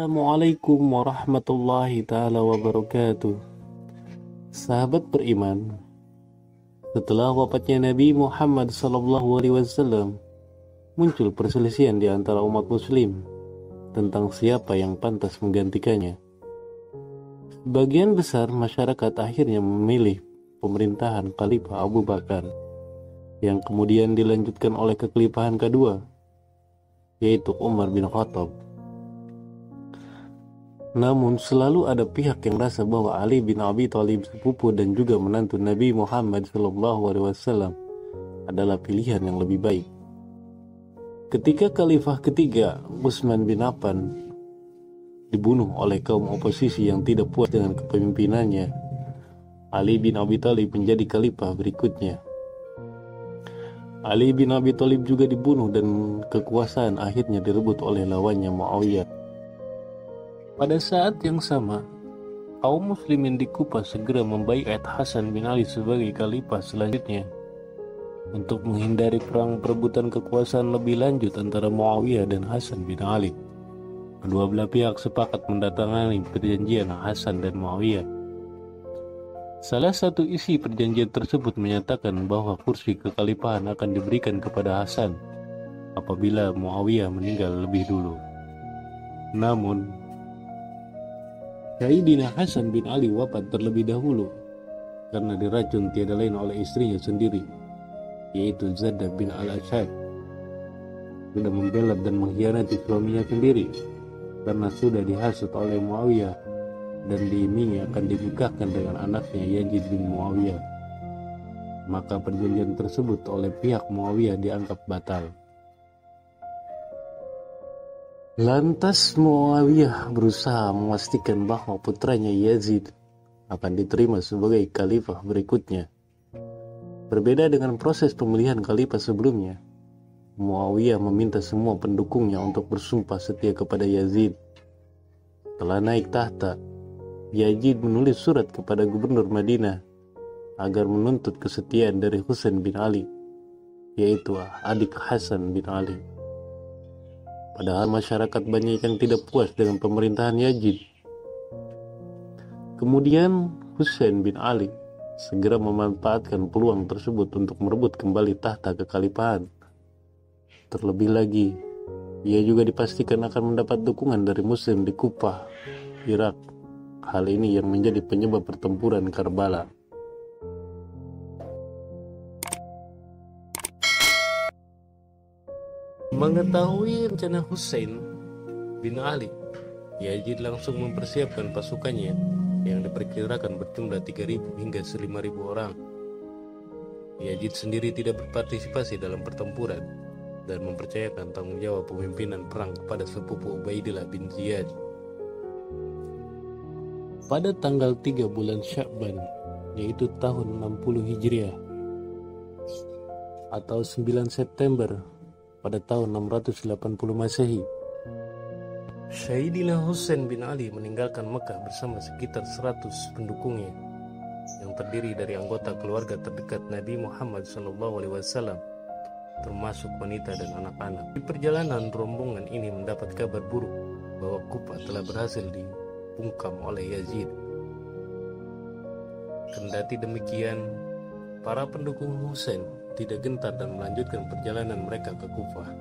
Assalamualaikum warahmatullahi taala wabarakatuh. Sahabat beriman, setelah wafatnya Nabi Muhammad SAW, muncul perselisihan di antara umat muslim tentang siapa yang pantas menggantikannya. Sebagian besar masyarakat akhirnya memilih pemerintahan Khalifah Abu Bakar, yang kemudian dilanjutkan oleh kekhalifahan kedua, yaitu Umar bin Khattab. Namun selalu ada pihak yang merasa bahwa Ali bin Abi Thalib, sepupu dan juga menantu Nabi Muhammad SAW, adalah pilihan yang lebih baik. Ketika Khalifah ketiga, Utsman bin Affan, dibunuh oleh kaum oposisi yang tidak puas dengan kepemimpinannya, Ali bin Abi Thalib menjadi khalifah berikutnya. Ali bin Abi Thalib juga dibunuh dan kekuasaan akhirnya direbut oleh lawannya Muawiyah. Pada saat yang sama, kaum muslimin di Kufah segera membaiat Hasan bin Ali sebagai khalifah selanjutnya untuk menghindari perang perebutan kekuasaan lebih lanjut antara Muawiyah dan Hasan bin Ali. Kedua belah pihak sepakat mendatangani perjanjian Hasan dan Muawiyah. Salah satu isi perjanjian tersebut menyatakan bahwa kursi kekhalifahan akan diberikan kepada Hasan apabila Muawiyah meninggal lebih dulu. Namun, Sayyidina Hasan bin Ali wafat terlebih dahulu karena diracun tiada lain oleh istrinya sendiri, yaitu Zaddah bin al-Ashad. Sudah membela dan mengkhianati suaminya sendiri karena sudah dihasut oleh Muawiyah dan diiming akan dinikahkan dengan anaknya Yazid bin Muawiyah. Maka perjanjian tersebut oleh pihak Muawiyah dianggap batal. Lantas Muawiyah berusaha memastikan bahwa putranya Yazid akan diterima sebagai khalifah berikutnya. Berbeda dengan proses pemilihan khalifah sebelumnya, Muawiyah meminta semua pendukungnya untuk bersumpah setia kepada Yazid. Setelah naik tahta, Yazid menulis surat kepada gubernur Madinah agar menuntut kesetiaan dari Husain bin Ali, yaitu adik Hasan bin Ali. Padahal masyarakat banyak yang tidak puas dengan pemerintahan Yazid. Kemudian Husain bin Ali segera memanfaatkan peluang tersebut untuk merebut kembali tahta kekhalifahan. Terlebih lagi, ia juga dipastikan akan mendapat dukungan dari Muslim di Kufah, Irak. Hal ini yang menjadi penyebab pertempuran Karbala. Mengetahui rencana Husain bin Ali, Yazid langsung mempersiapkan pasukannya yang diperkirakan berjumlah 3.000 hingga 5.000 orang. Yazid sendiri tidak berpartisipasi dalam pertempuran dan mempercayakan tanggung jawab pemimpinan perang kepada sepupu Ubaidillah bin Ziyad. Pada tanggal 3 bulan Sya'ban, yaitu tahun 60 Hijriah atau 9 September pada tahun 680 Masehi, Sayyidina Husain bin Ali meninggalkan Mekah bersama sekitar 100 pendukungnya yang terdiri dari anggota keluarga terdekat Nabi Muhammad SAW, termasuk wanita dan anak-anak. Di perjalanan, rombongan ini mendapat kabar buruk bahwa Kufah telah berhasil dibungkam oleh Yazid. Kendati demikian, para pendukung Husain tidak gentar dan melanjutkan perjalanan mereka ke Kufah.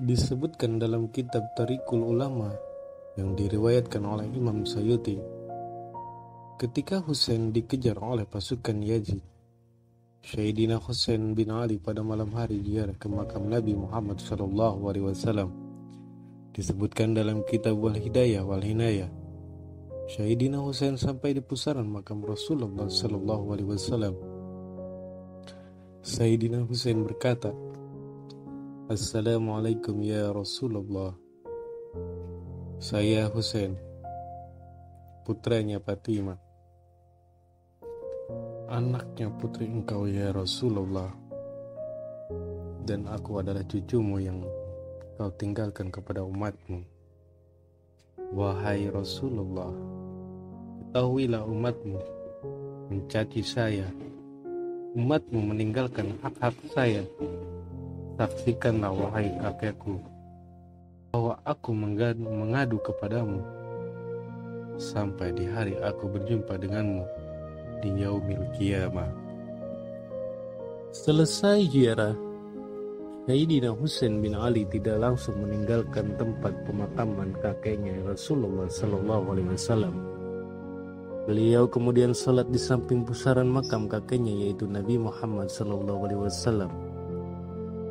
Disebutkan dalam kitab Tariqul Ulama yang diriwayatkan oleh Imam Suyuti, ketika Husain dikejar oleh pasukan Yazid, Sayyidina Husain bin Ali pada malam hari ziarah ke makam Nabi Muhammad SAW. Disebutkan dalam kitab Wal Hidayah Wal Hinayah, Sayyidina Husain sampai di pusaran makam Rasulullah SAW. Sayyidina Husain berkata, "Assalamualaikum ya Rasulullah. Saya Husain, putranya Fatimah, anaknya putri engkau ya Rasulullah, dan aku adalah cucumu yang kau tinggalkan kepada umatmu. Wahai Rasulullah, ketahuilah umatmu mencaci saya, umatmu meninggalkan hak-hak saya. Saksikanlah wahai kakekku, bahwa aku mengadu kepadamu sampai di hari aku berjumpa denganmu di yaumil qiyamah. Selesai ziarah, Sayyidina Husain bin Ali tidak langsung meninggalkan tempat pemakaman kakeknya Rasulullah Sallallahu Alaihi Wasallam. Beliau kemudian salat di samping pusaran makam kakeknya, yaitu Nabi Muhammad Sallallahu Alaihi Wasallam,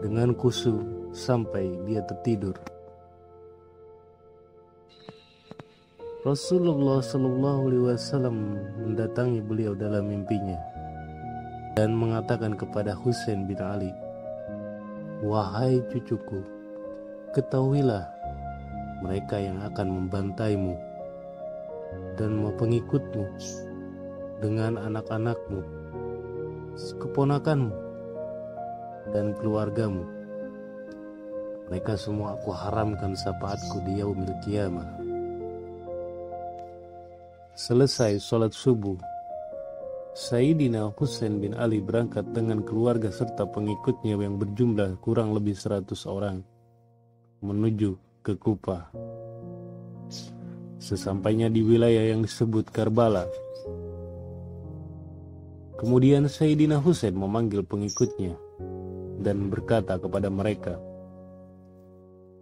dengan khusyuk sampai dia tertidur. Rasulullah Sallallahu Alaihi Wasallam mendatangi beliau dalam mimpinya dan mengatakan kepada Husain bin Ali, "Wahai cucuku, ketahuilah mereka yang akan membantaimu dan pengikutmu dengan anak-anakmu, keponakanmu, dan keluargamu. Mereka semua aku haramkan syafaatku di yaumil qiyamah." Selesai sholat subuh, Sayyidina Husain bin Ali berangkat dengan keluarga serta pengikutnya yang berjumlah kurang lebih 100 orang menuju ke Kufah. Sesampainya di wilayah yang disebut Karbala, kemudian Sayyidina Husain memanggil pengikutnya dan berkata kepada mereka,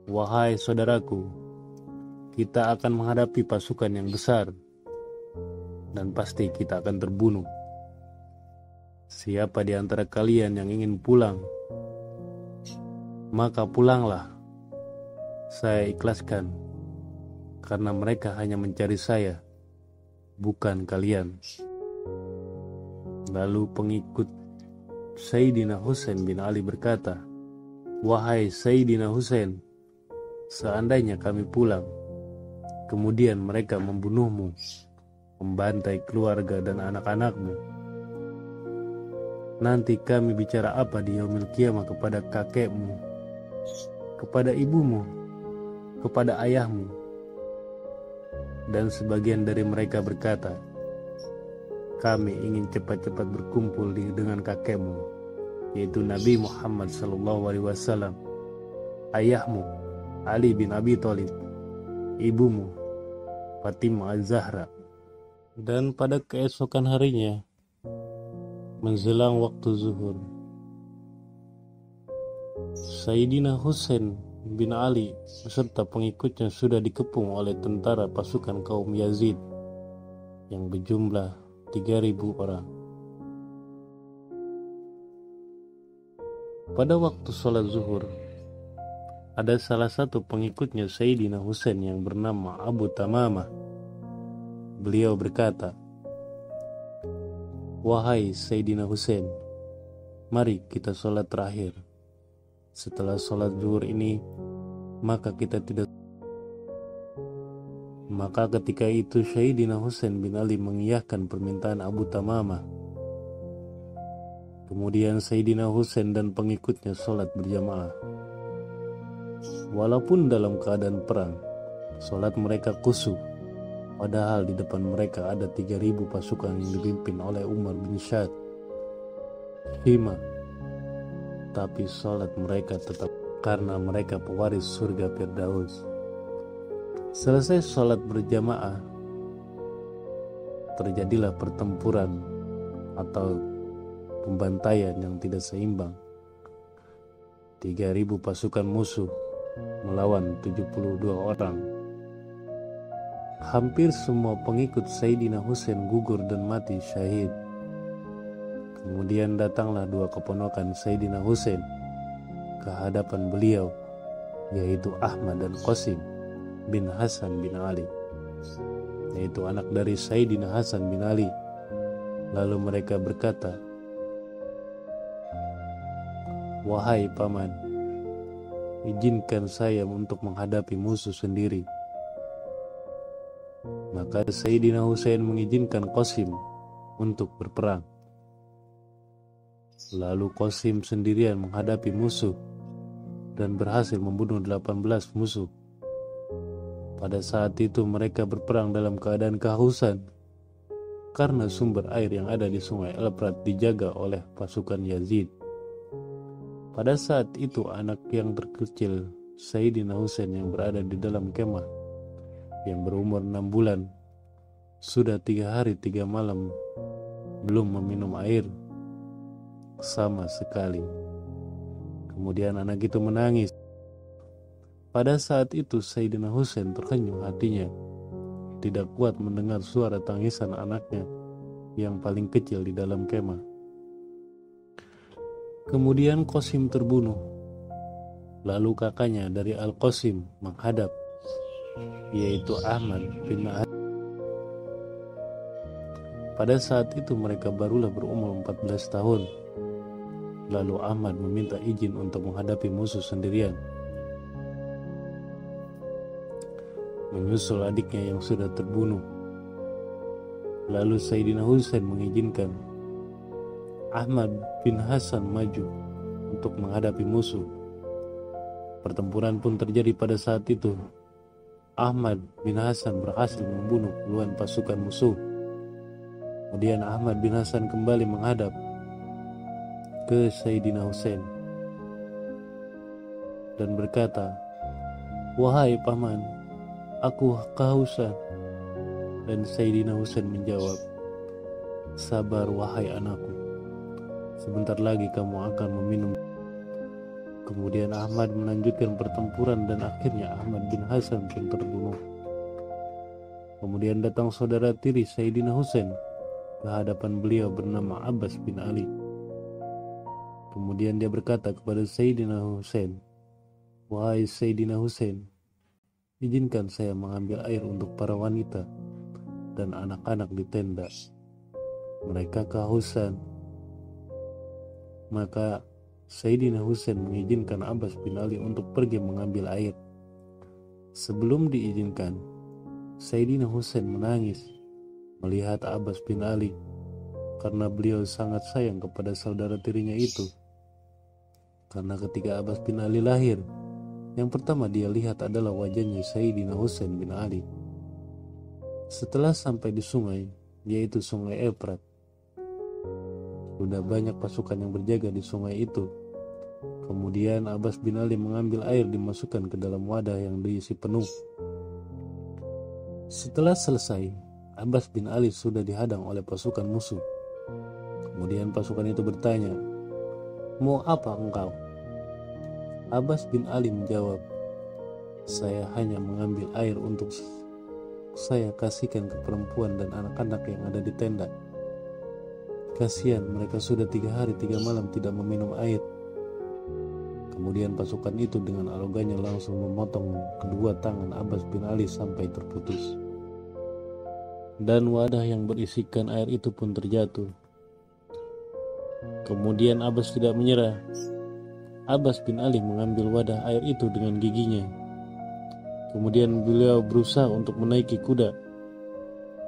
"Wahai saudaraku, kita akan menghadapi pasukan yang besar dan pasti kita akan terbunuh. Siapa di antara kalian yang ingin pulang, maka pulanglah. Saya ikhlaskan, karena mereka hanya mencari saya, bukan kalian." Lalu pengikut Sayyidina Husain bin Ali berkata, "Wahai Sayyidina Husain, seandainya kami pulang, kemudian mereka membunuhmu, membantai keluarga dan anak-anakmu, nanti kami bicara apa di yaumil qiyamah kepada kakekmu, kepada ibumu, kepada ayahmu?" Dan sebagian dari mereka berkata, "Kami ingin cepat-cepat berkumpul dengan kakekmu, yaitu Nabi Muhammad SAW, ayahmu Ali bin Abi Thalib, ibumu Fatimah Az-Zahra." Dan pada keesokan harinya, menjelang waktu zuhur, Sayyidina Husain bin Ali beserta pengikutnya sudah dikepung oleh tentara pasukan kaum Yazid yang berjumlah 3.000 orang. Pada waktu sholat zuhur, ada salah satu pengikutnya Sayyidina Husain yang bernama Abu Tamamah. Beliau berkata, "Wahai Sayyidina Husain, mari kita sholat terakhir. Setelah sholat zuhur ini, maka kita tidak." Maka ketika itu Sayyidina Husain bin Ali mengiyakan permintaan Abu Tamamah. Kemudian Sayyidina Husain dan pengikutnya sholat berjamaah. Walaupun dalam keadaan perang, sholat mereka khusyuk, padahal di depan mereka ada 3.000 pasukan yang dipimpin oleh Umar bin Syad Hima. Tapi sholat mereka tetap, karena mereka pewaris surga Firdaus. Selesai sholat berjamaah, terjadilah pertempuran atau pembantaian yang tidak seimbang. 3.000 pasukan musuh melawan 72 orang. Hampir semua pengikut Sayyidina Husain gugur dan mati syahid. Kemudian datanglah dua keponakan Sayyidina Husain ke hadapan beliau, yaitu Ahmad dan Qasim bin Hasan bin Ali, yaitu anak dari Sayyidina Hasan bin Ali. Lalu mereka berkata, "Wahai paman, izinkan saya untuk menghadapi musuh sendiri." Maka Sayyidina Husain mengizinkan Qasim untuk berperang. Lalu Qasim sendirian menghadapi musuh dan berhasil membunuh 18 musuh. Pada saat itu mereka berperang dalam keadaan kehausan karena sumber air yang ada di sungai Elfrat dijaga oleh pasukan Yazid. Pada saat itu anak yang terkecil Sayyidina Husain yang berada di dalam kemah yang berumur 6 bulan sudah 3 hari 3 malam belum meminum air sama sekali. Kemudian anak itu menangis. Pada saat itu Sayyidina Husain terkenyuh hatinya, tidak kuat mendengar suara tangisan anaknya yang paling kecil di dalam kemah. Kemudian Qasim terbunuh. Lalu kakaknya dari Al-Qasim menghadap, yaitu Ahmad bin Ali. Pada saat itu mereka barulah berumur 14 tahun. Lalu Ahmad meminta izin untuk menghadapi musuh sendirian, menyusul adiknya yang sudah terbunuh. Lalu Sayyidina Husain mengizinkan Ahmad bin Hasan maju untuk menghadapi musuh. Pertempuran pun terjadi pada saat itu. Ahmad bin Hasan berhasil membunuh puluhan pasukan musuh. Kemudian Ahmad bin Hasan kembali menghadap ke Sayyidina Husain dan berkata, "Wahai paman, aku kehausan." Dan Sayyidina Husain menjawab, "Sabar wahai anakku, sebentar lagi kamu akan meminum." Kemudian Ahmad melanjutkan pertempuran dan akhirnya Ahmad bin Hasan pun terbunuh. Kemudian datang saudara tiri Sayyidina Husain ke hadapan beliau bernama Abbas bin Ali. Kemudian dia berkata kepada Sayyidina Husain, "Wahai Sayyidina Husain, izinkan saya mengambil air untuk para wanita dan anak-anak di tenda. Mereka kehausan." Maka Sayyidina Husain mengizinkan Abbas bin Ali untuk pergi mengambil air. Sebelum diizinkan, Sayyidina Husain menangis melihat Abbas bin Ali karena beliau sangat sayang kepada saudara tirinya itu. Karena ketika Abbas bin Ali lahir, yang pertama dia lihat adalah wajahnya Sayyidina Husain bin Ali. Setelah sampai di sungai, yaitu sungai Efrat, sudah banyak pasukan yang berjaga di sungai itu. Kemudian Abbas bin Ali mengambil air dimasukkan ke dalam wadah yang diisi penuh. Setelah selesai, Abbas bin Ali sudah dihadang oleh pasukan musuh. Kemudian pasukan itu bertanya, "Mau apa engkau?" Abbas bin Ali menjawab, "Saya hanya mengambil air untuk saya kasihkan ke perempuan dan anak-anak yang ada di tenda. Kasihan mereka sudah 3 hari 3 malam tidak meminum air." Kemudian pasukan itu dengan arogannya langsung memotong kedua tangan Abbas bin Ali sampai terputus. Dan wadah yang berisikan air itu pun terjatuh. Kemudian Abbas tidak menyerah. Abbas bin Ali mengambil wadah air itu dengan giginya. Kemudian beliau berusaha untuk menaiki kuda,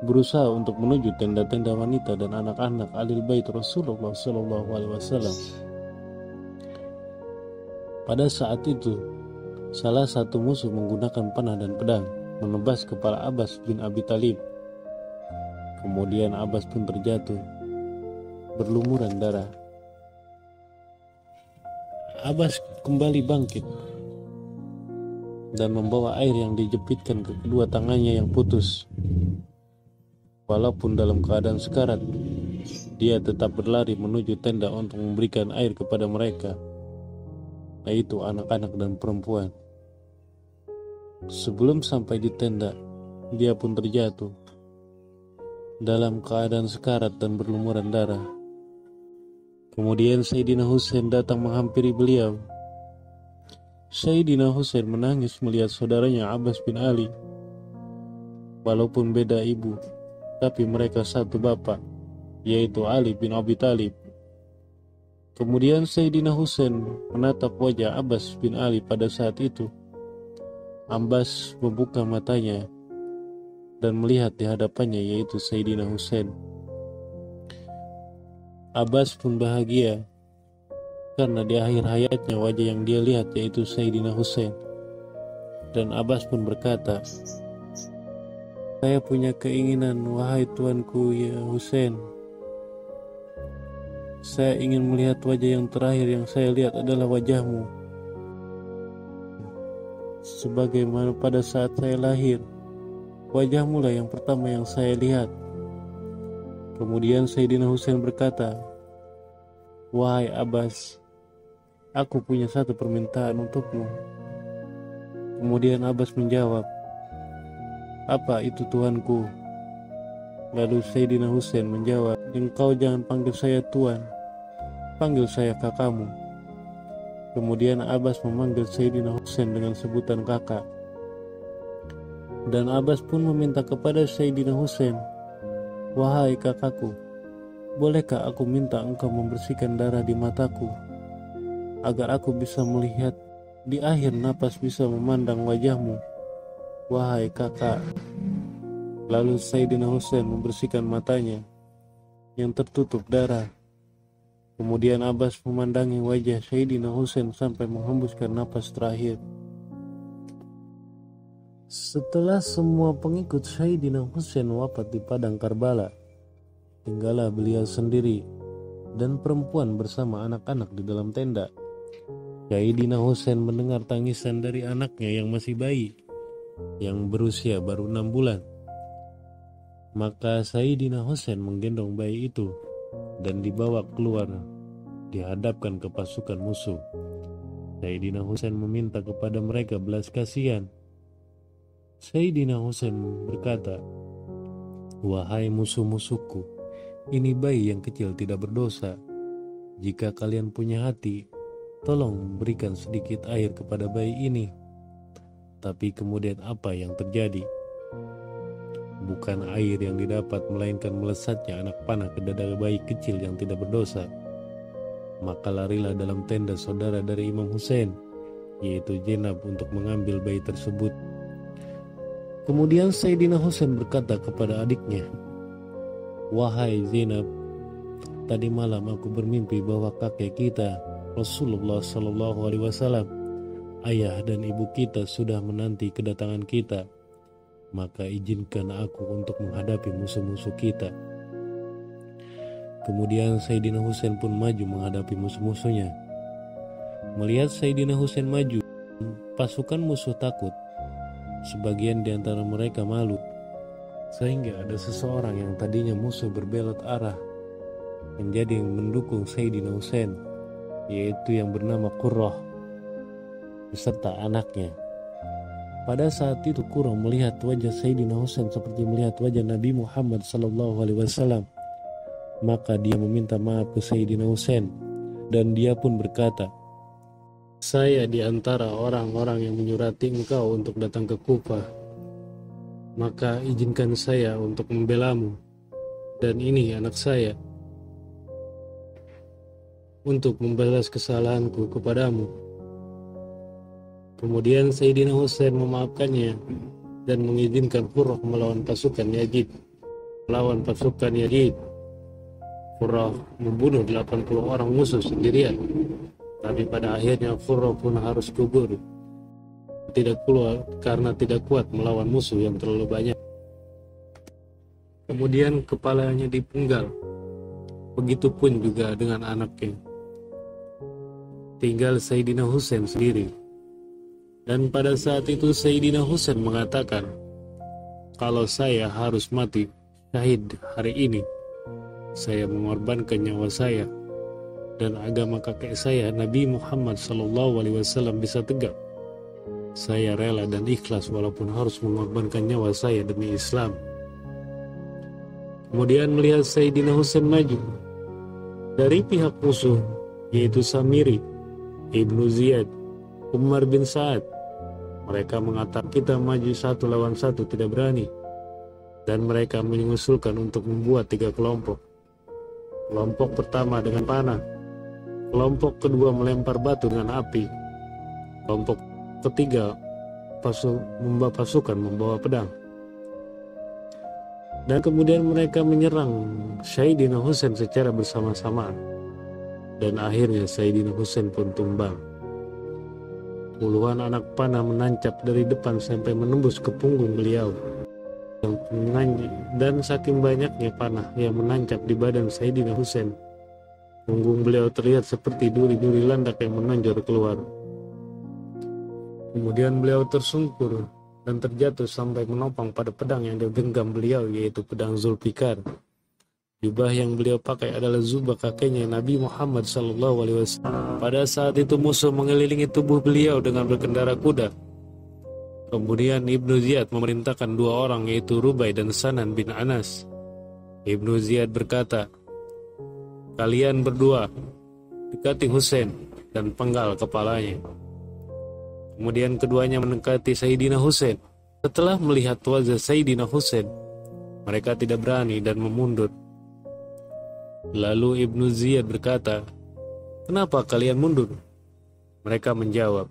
berusaha untuk menuju tenda-tenda wanita dan anak-anak Ahlul Bait Rasulullah SAW. Pada saat itu, salah satu musuh menggunakan panah dan pedang menebas kepala Abbas bin Abi Thalib. Kemudian Abbas pun terjatuh, berlumuran darah. Abbas kembali bangkit dan membawa air yang dijepitkan ke kedua tangannya yang putus. Walaupun dalam keadaan sekarat, dia tetap berlari menuju tenda untuk memberikan air kepada mereka, yaitu anak-anak dan perempuan. Sebelum sampai di tenda, dia pun terjatuh dalam keadaan sekarat dan berlumuran darah. Kemudian Sayyidina Husain datang menghampiri beliau. Sayyidina Husain menangis melihat saudaranya Abbas bin Ali. Walaupun beda ibu, tapi mereka satu bapak, yaitu Ali bin Abi Thalib. Kemudian Sayyidina Husain menatap wajah Abbas bin Ali pada saat itu. Abbas membuka matanya dan melihat di hadapannya yaitu Sayyidina Husain. Abbas pun bahagia karena di akhir hayatnya wajah yang dia lihat yaitu Sayyidina Husain. Dan Abbas pun berkata, "Saya punya keinginan, wahai tuanku ya Husain. Saya ingin melihat wajah yang terakhir yang saya lihat adalah wajahmu." sebagaimana pada saat saya lahir. Wajahmu lah yang pertama yang saya lihat." Kemudian Sayyidina Husain berkata, "Wahai Abbas, aku punya satu permintaan untukmu." Kemudian Abbas menjawab, "Apa itu tuanku?" Lalu Sayyidina Husain menjawab, "Engkau jangan panggil saya tuan, panggil saya kakakmu." Kemudian Abbas memanggil Sayyidina Husain dengan sebutan kakak. Dan Abbas pun meminta kepada Sayyidina Husain, "Wahai kakakku, bolehkah aku minta engkau membersihkan darah di mataku, agar aku bisa melihat di akhir napas bisa memandang wajahmu, wahai kakak." Lalu Sayyidina Husain membersihkan matanya yang tertutup darah. Kemudian Abbas memandangi wajah Sayyidina Husain sampai menghembuskan napas terakhir. Setelah semua pengikut Sayyidina Husain wafat di padang Karbala, tinggallah beliau sendiri dan perempuan bersama anak-anak di dalam tenda. Sayyidina Husain mendengar tangisan dari anaknya yang masih bayi, yang berusia baru 6 bulan. Maka Sayyidina Husain menggendong bayi itu dan dibawa keluar, dihadapkan ke pasukan musuh. Sayyidina Husain meminta kepada mereka belas kasihan. Sayyidina Husain berkata, "Wahai musuh-musuhku, ini bayi yang kecil tidak berdosa. Jika kalian punya hati, tolong berikan sedikit air kepada bayi ini." Tapi kemudian apa yang terjadi? Bukan air yang didapat, melainkan melesatnya anak panah ke dada bayi kecil yang tidak berdosa. Maka larilah dalam tenda saudara dari Imam Husain, yaitu Zainab, untuk mengambil bayi tersebut. Kemudian Sayyidina Husain berkata kepada adiknya, "Wahai Zainab, tadi malam aku bermimpi bahwa kakek kita Rasulullah SAW, ayah dan ibu kita sudah menanti kedatangan kita. Maka izinkan aku untuk menghadapi musuh-musuh kita." Kemudian Sayyidina Husain pun maju menghadapi musuh-musuhnya. Melihat Sayyidina Husain maju, pasukan musuh takut. Sebagian di antara mereka malu, sehingga ada seseorang yang tadinya musuh berbelot arah menjadi mendukung Sayyidina Husain, yaitu yang bernama Qurrah beserta anaknya. Pada saat itu Qurrah melihat wajah Sayyidina Husain seperti melihat wajah Nabi Muhammad SAW. Maka dia meminta maaf ke Sayyidina Husain, dan dia pun berkata, "Saya di antara orang-orang yang menyurati engkau untuk datang ke Kufah. Maka izinkan saya untuk membelamu, dan ini anak saya, untuk membalas kesalahanku kepadamu." Kemudian Sayyidina Husain memaafkannya dan mengizinkan Qurrah melawan pasukan Yazid. Melawan pasukan Yazid, Qurrah membunuh 80 orang musuh sendirian. Tapi pada akhirnya Qurrah pun harus gugur, tidak keluar karena tidak kuat melawan musuh yang terlalu banyak. Kemudian kepalanya dipenggal. Begitupun juga dengan anaknya. Tinggal Sayyidina Husain sendiri. Dan pada saat itu Sayyidina Husain mengatakan, "Kalau saya harus mati syahid hari ini, saya mengorbankan nyawa saya dan agama kakek saya Nabi Muhammad SAW bisa tegak. Saya rela dan ikhlas walaupun harus mengorbankan nyawa saya demi Islam." Kemudian melihat Sayyidina Husain maju dari pihak musuh, yaitu Samiri, Ibnu Ziyad, Umar bin Sa'ad. Mereka mengatakan, "Kita maju 1 lawan 1 tidak berani." Dan mereka mengusulkan untuk membuat 3 kelompok. Kelompok pertama dengan panah, kelompok kedua melempar batu dengan api, kelompok ketiga pasukan membawa pedang. Dan kemudian mereka menyerang Sayyidina Husain secara bersama-sama. Dan akhirnya Sayyidina Husain pun tumbang. Puluhan anak panah menancap dari depan sampai menembus ke punggung beliau. Dan saking banyaknya panah yang menancap di badan Sayyidina Husain, punggung beliau terlihat seperti duri-duri landak yang menonjol keluar. Kemudian beliau tersungkur dan terjatuh sampai menopang pada pedang yang digenggam beliau, yaitu pedang Zulfikar. Jubah yang beliau pakai adalah jubah kakeknya Nabi Muhammad SAW. Pada saat itu musuh mengelilingi tubuh beliau dengan berkendara kuda. Kemudian Ibnu Ziyad memerintahkan dua orang, yaitu Rubai dan Sanan bin Anas. Ibnu Ziyad berkata, "Kalian berdua dekati Husain dan penggal kepalanya." Kemudian keduanya mendekati Sayyidina Husain. Setelah melihat wajah Sayyidina Husain, mereka tidak berani dan memundur. Lalu Ibnu Ziyad berkata, "Kenapa kalian mundur?" Mereka menjawab,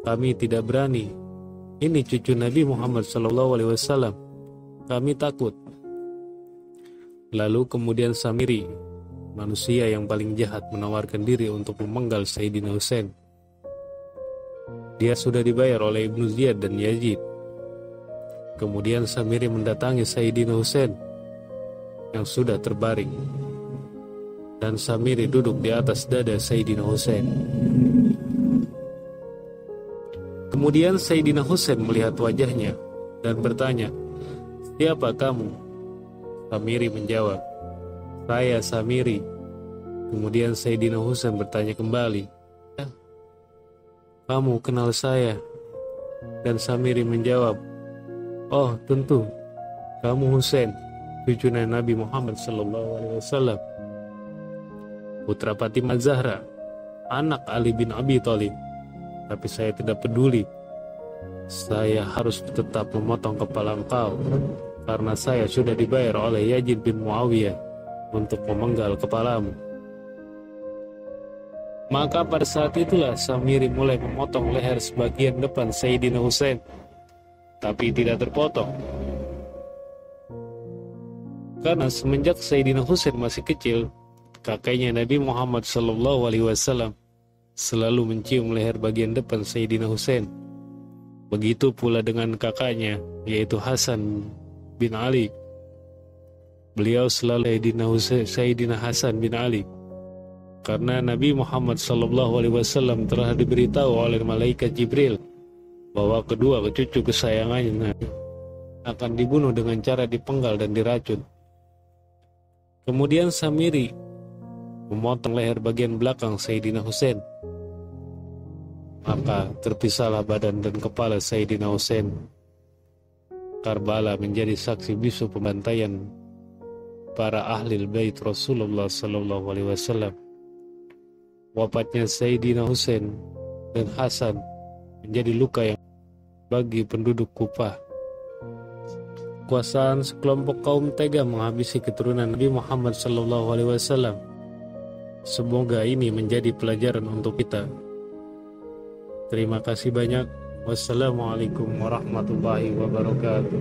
"Kami tidak berani. Ini cucu Nabi Muhammad SAW. Kami takut." Lalu kemudian Samiri, manusia yang paling jahat, menawarkan diri untuk memenggal Sayyidina Husain. Dia sudah dibayar oleh Ibnu Ziyad dan Yazid. Kemudian Samiri mendatangi Sayyidina Husain yang sudah terbaring, dan Samiri duduk di atas dada Sayyidina Husain. Kemudian Sayyidina Husain melihat wajahnya dan bertanya, "Siapa kamu?" Samiri menjawab, "Saya Samiri." Kemudian Sayyidina Husain bertanya kembali, "Kamu kenal saya?" Dan Samiri menjawab, "Oh tentu, kamu Husain, cucu Nabi Muhammad SAW, putra Fatimah Zahra, anak Ali bin Abi Thalib. Tapi saya tidak peduli. Saya harus tetap memotong kepala engkau, karena saya sudah dibayar oleh Yazid bin Muawiyah untuk memenggal kepalamu." Maka pada saat itulah Samiri mulai memotong leher sebagian depan Sayyidina Husain, tapi tidak terpotong. Karena semenjak Sayyidina Husain masih kecil, kakeknya Nabi Muhammad SAW selalu mencium leher bagian depan Sayyidina Husain. Begitu pula dengan kakaknya, yaitu Hasan bin Ali. Beliau selalu Sayyidina Hasan bin Ali. Karena Nabi Muhammad SAW telah diberitahu oleh malaikat Jibril bahwa kedua cucu kesayangannya akan dibunuh dengan cara dipenggal dan diracun. Kemudian Samiri memotong leher bagian belakang Sayyidina Husain. Maka terpisahlah badan dan kepala Sayyidina Husain. Karbala menjadi saksi bisu pembantaian para ahli bait Rasulullah SAW. Wafatnya Sayyidina Husain dan Hasan menjadi luka yang bagi penduduk Kufah. Kekuasaan sekelompok kaum tega menghabisi keturunan Nabi Muhammad SAW. Semoga ini menjadi pelajaran untuk kita. Terima kasih banyak. Wassalamualaikum warahmatullahi wabarakatuh.